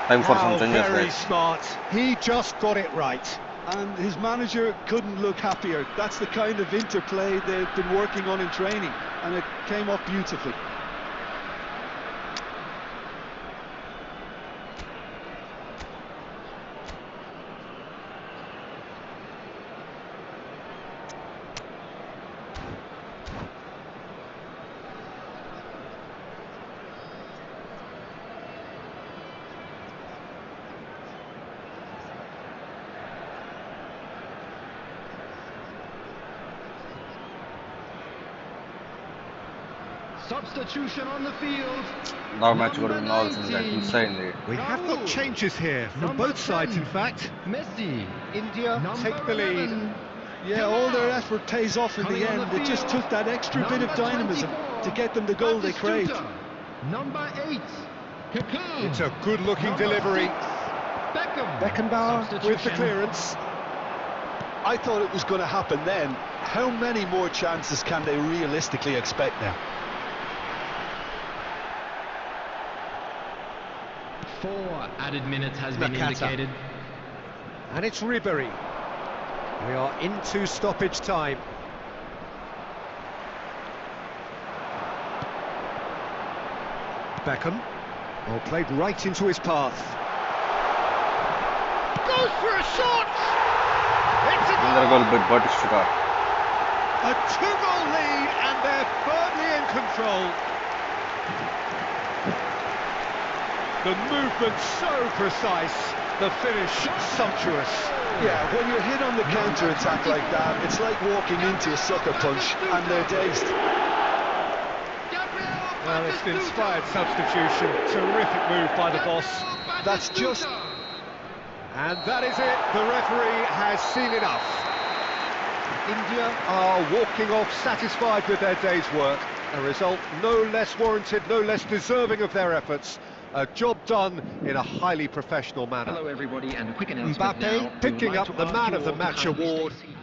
Time for How some changes, very guys. smart. He just got it right. And his manager couldn't look happier. That's the kind of interplay they've been working on in training, and it came off beautifully. Substitution on the field. Now match got Number all in that 19. insane. We have got changes here, from Number both sides 10. in fact. Messi. India Number take the lead. 11. Yeah, all their effort pays off in Coming the on end. the It just field. took that extra bit of Number dynamism 24. to get them the goal they craved. Batistuta. Number 8. Kaká. It's a good-looking Number delivery. 6. Beckham. Beckenbauer With the Substitution. clearance. I thought it was going to happen then. How many more chances can they realistically expect now? 4 added minutes has been Nakata. indicated. And it's Ribery. We are into stoppage time. Beckham. Well, played right into his path. Goes for a shot! It's a Another goal! goal by Batistuta. A 2-goal lead and they're firmly in control. The movement so precise, the finish sumptuous. Yeah, when you're hit on the counter-attack like that, it's like walking into a sucker punch and they're dazed. Well, it's an inspired substitution. Terrific move by the boss. That's just... And that is it. The referee has seen enough. India are walking off satisfied with their day's work. A result no less warranted, no less deserving of their efforts. A job done in a highly professional manner. Hello everybody, and a quick announcement now. We Mbappe would picking like up to the ask Man you of the all to Match kindly stay award. seated.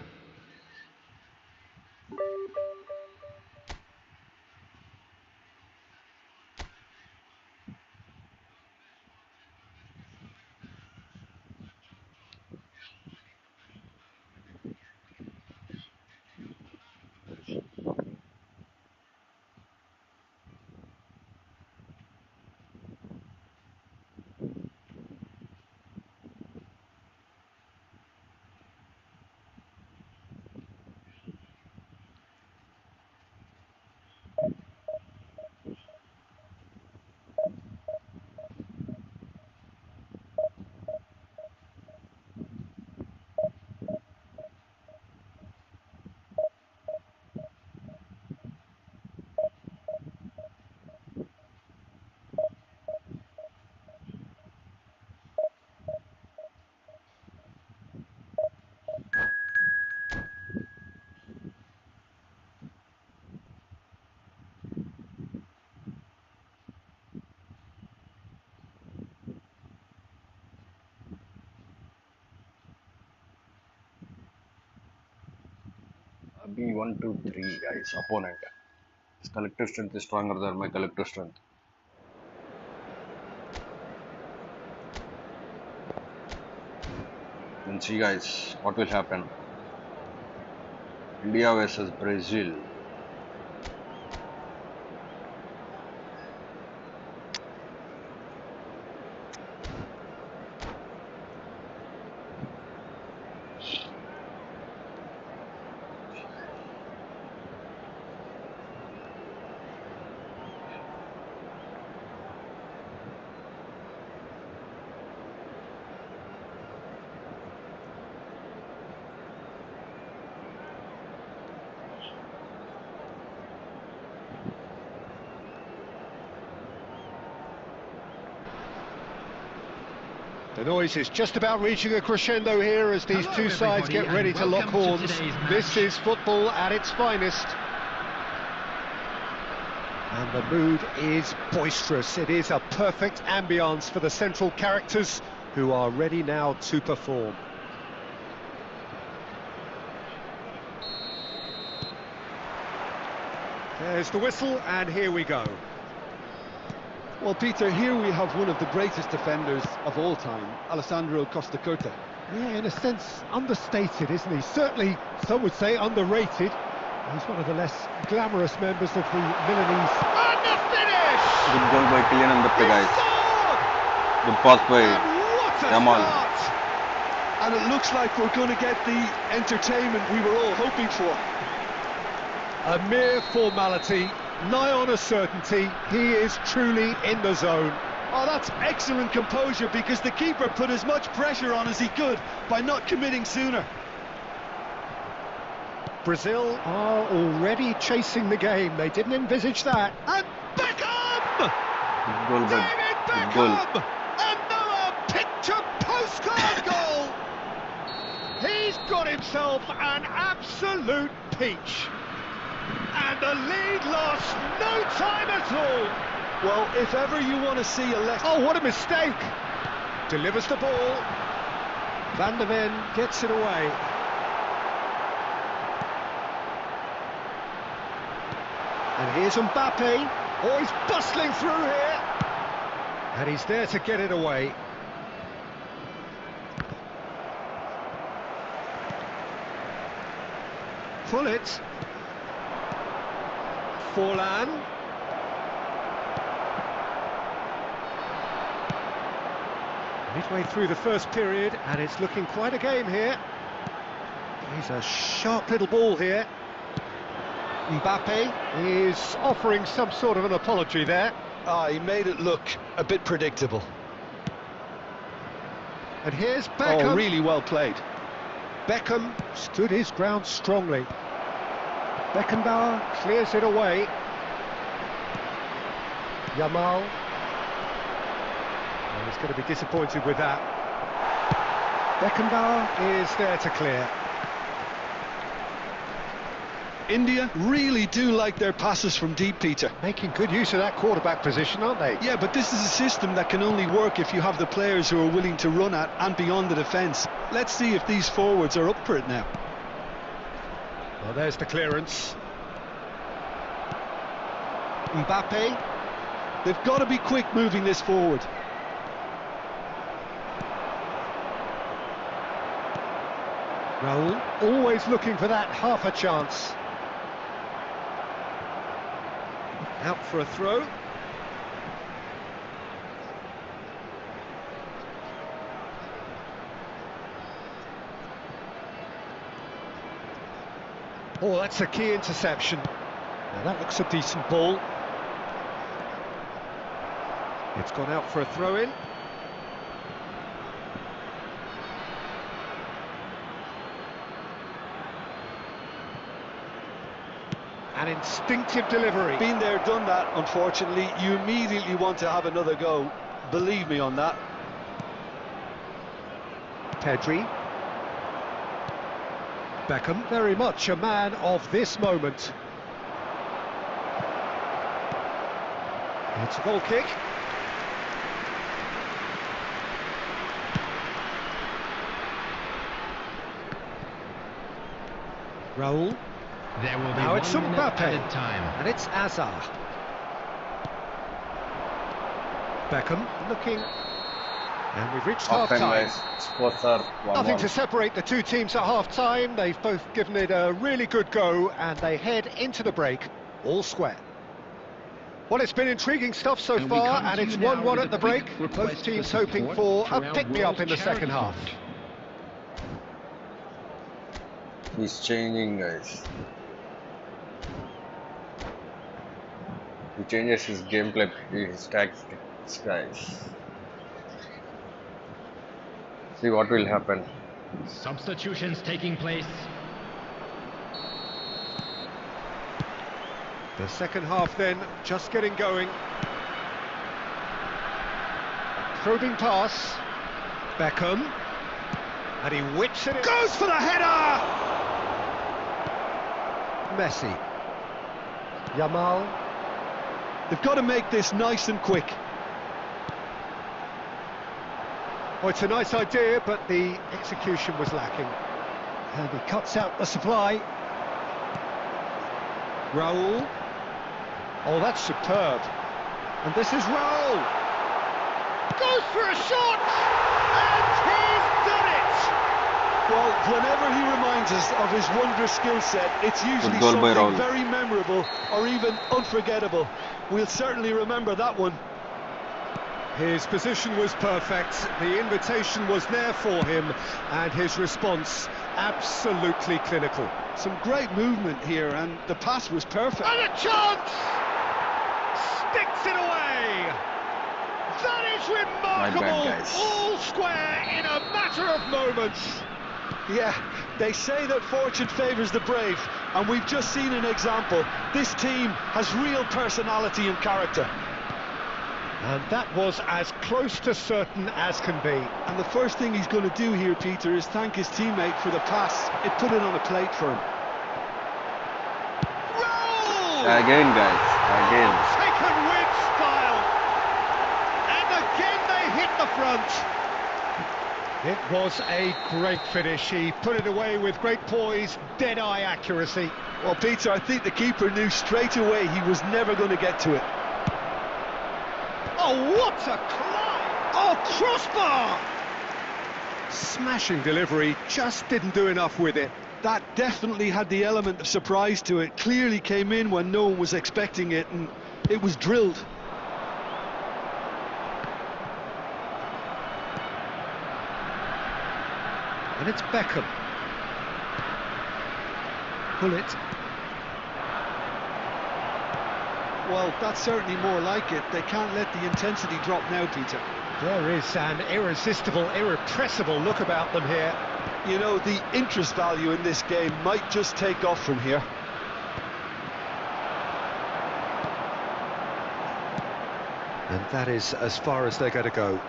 be 1-2-3 guys. Opponent. His collective strength is stronger than my collective strength. Then see guys what will happen. India versus Brazil. The noise is just about reaching a crescendo here as these two sides get ready to lock horns. This is football at its finest. And the mood is boisterous. It is a perfect ambience for the central characters who are ready now to perform. There's the whistle, and here we go. Well, Peter, here we have one of the greatest defenders of all time, Alessandro Costa Curta. Yeah, in a sense, understated, isn't he? Certainly, some would say underrated. He's one of the less glamorous members of the Milanese. And the finish! Good goal by Kylian Mbappe guys. Good pass by Yamal. And it looks like we're going to get the entertainment we were all hoping for. A mere formality, nigh on a certainty. He is truly in the zone. Oh, that's excellent composure, because the keeper put as much pressure on as he could by not committing sooner. Brazil are already chasing the game. They didn't envisage that. And Beckham! Good goal by David good goal. Beckham! Another picture postcard goal! He's got himself an absolute peach. And the lead lost no time at all. Well, if ever you want to see a left... Oh, what a mistake! Delivers the ball. Van der Ven gets it away. And here's Mbappe. Oh, he's bustling through here. And he's there to get it away. Pull it. Forlan. Midway through the first period, and it's looking quite a game here. He's a sharp little ball here. Mbappe is offering some sort of an apology there. He made it look a bit predictable. And here's Beckham. Oh, really well played. Beckham stood his ground strongly. Beckenbauer clears it away. Yamal. Well, he's going to be disappointed with that. Beckenbauer is there to clear. India really do like their passes from deep, Peter. Making good use of that quarterback position, aren't they? Yeah, but this is a system that can only work if you have the players who are willing to run at and beyond the defence. Let's see if these forwards are up for it now. Well, there's the clearance. Mbappe. They've got to be quick moving this forward. Raul, always looking for that half a chance. Out for a throw. Oh, that's a key interception. Now that looks a decent ball. It's gone out for a throw-in. An instinctive delivery. Been there, done that, unfortunately. You immediately want to have another go. Believe me on that. Pedri. Beckham, very much a man of this moment. It's a goal kick. Raul. There will be Now it's 1 minute Mbappe, added time. and it's Azar. Beckham looking, and we've reached Half time, half-time. guys. Scores are 1-1. Nothing to separate the two teams at half-time. They've both given it a really good go, and they head into the break all square. Well, it's been intriguing stuff so And we far, come and to it's you now 1-1 with at the a quick break. request Both teams for hoping support for a for our pick-me-up in World the second Charity half. Fund. He's changing, guys. He changes his gameplay, his tactics, guys. See what will happen. Substitutions taking place. The second half then, just getting going. Probing pass. Beckham. And he whips it in. Goes for the header! Messi. Yamal. They've got to make this nice and quick. Oh, it's a nice idea, but the execution was lacking. And he cuts out the supply. Raul. Oh, that's superb. And this is Raul. Goes for a shot! And he's done it! Well, whenever he reminds us of his wondrous skill set, it's usually Good goal by something Raul. very memorable or even unforgettable. We'll certainly remember that one. His position was perfect, the invitation was there for him, and his response absolutely clinical. Some great movement here, and the pass was perfect. And a chance! Sticks it away! That is remarkable! guys. All square in a matter of moments. Yeah, they say that fortune favours the brave, and we've just seen an example. This team has real personality and character. And that was as close to certain as can be. And the first thing he's going to do here, Peter, is thank his teammate for the pass. It put it on a plate for him. Roll! Again, guys. Again. Taken with style. And again they hit the front. It was a great finish. He put it away with great poise, dead-eye accuracy. Well, Peter, I think the keeper knew straight away he was never going to get to it. Oh, what a climb! Oh, crossbar! Smashing delivery, just didn't do enough with it. That definitely had the element of surprise to it. Clearly came in when no one was expecting it, and it was drilled. And it's Beckham. Pull it. Well, that's certainly more like it. They can't let the intensity drop now, Peter. There is an irresistible, irrepressible look about them here. You know, the interest value in this game might just take off from here. And that is as far as they're going to go.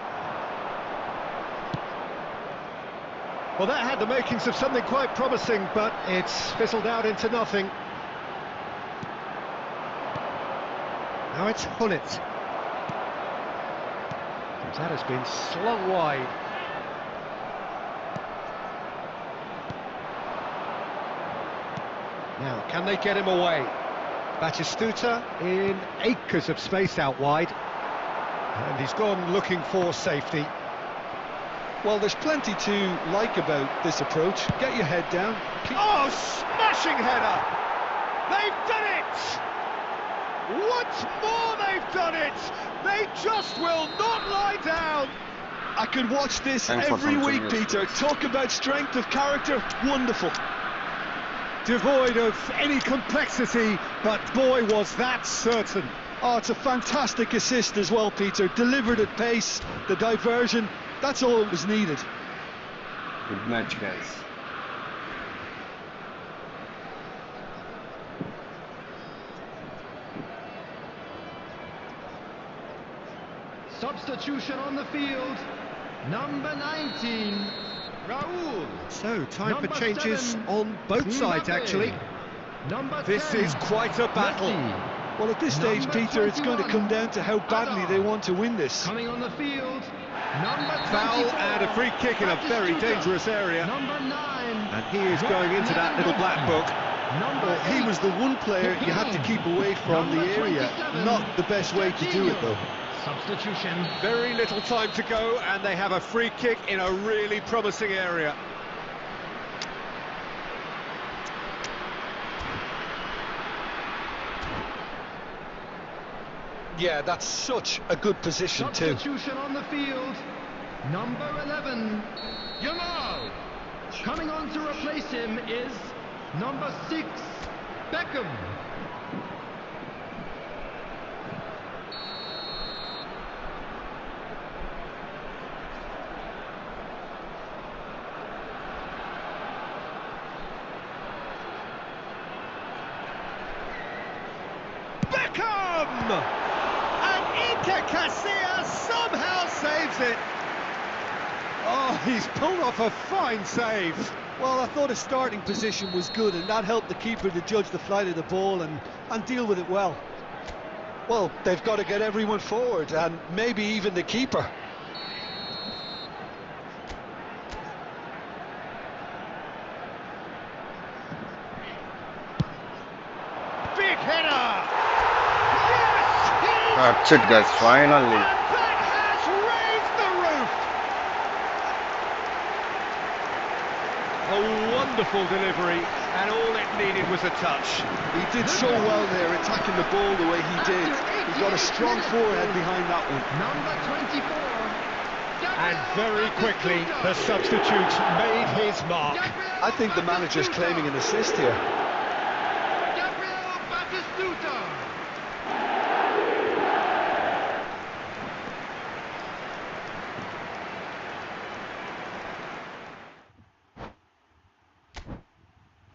Well, that had the makings of something quite promising, but it's fizzled out into nothing. Now it's Hullet. That has been slung wide. Now, can they get him away? Batistuta in acres of space out wide. And he's gone looking for safety. Well, there's plenty to like about this approach. Get your head down. Oh, smashing header! They've done it! Once more they've done it! They just will not lie down! I could watch this Thanks for every week, continuing. Peter. Talk about strength of character. Wonderful. Devoid of any complexity, but boy was that certain. Oh, it's a fantastic assist as well, Peter. Delivered at pace, the diversion, that's all that was needed. Good match, guys. Substitution on the field. Number 19, Raul. So, time Number for changes 7, on both sides, Mbappe. actually. Number This 10, is quite a battle. Messi. Well, at this stage, Number Peter, it's going to 21, come down to how badly Andhra. they want to win this. Coming on the field, number 24, Foul and a free kick in a very Batistuta. dangerous area. Number 9, And he is going into that little black book. Number He 8. was the one player you had to keep away from the area. Not the best way to do it, though. Substitution. Very little time to go, and they have a free kick in a really promising area. Yeah, that's such a good position too. Substitution on the field. Number 11, Yamal. Coming on to replace him is number 6, Beckham. Beckham! And Iker Casillas somehow saves it. Oh, he's pulled off a fine save. Well, I thought his starting position was good, and that helped the keeper to judge the flight of the ball and deal with it well. Well, they've got to get everyone forward, and maybe even the keeper. Big header! Yes! That's it, guys. Finally. That has raised the roof! A wonderful delivery, and all it needed was a touch. He did so well there, attacking the ball the way he did. He got a strong forehead behind that one. Number 24. And very quickly, the substitute made his mark. I think the manager's claiming an assist here. Gabriel Batistuta.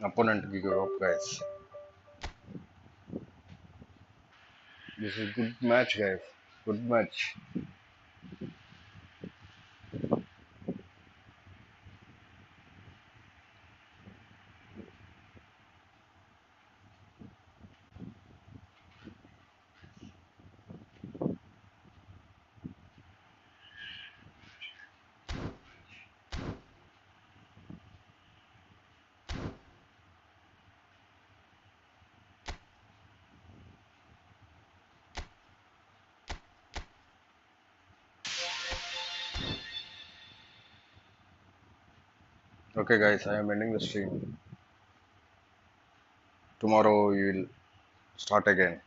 Opponent give up, guys. This is good match, guys. Good match. Okay, guys, I am ending the stream. Tomorrow we will start again.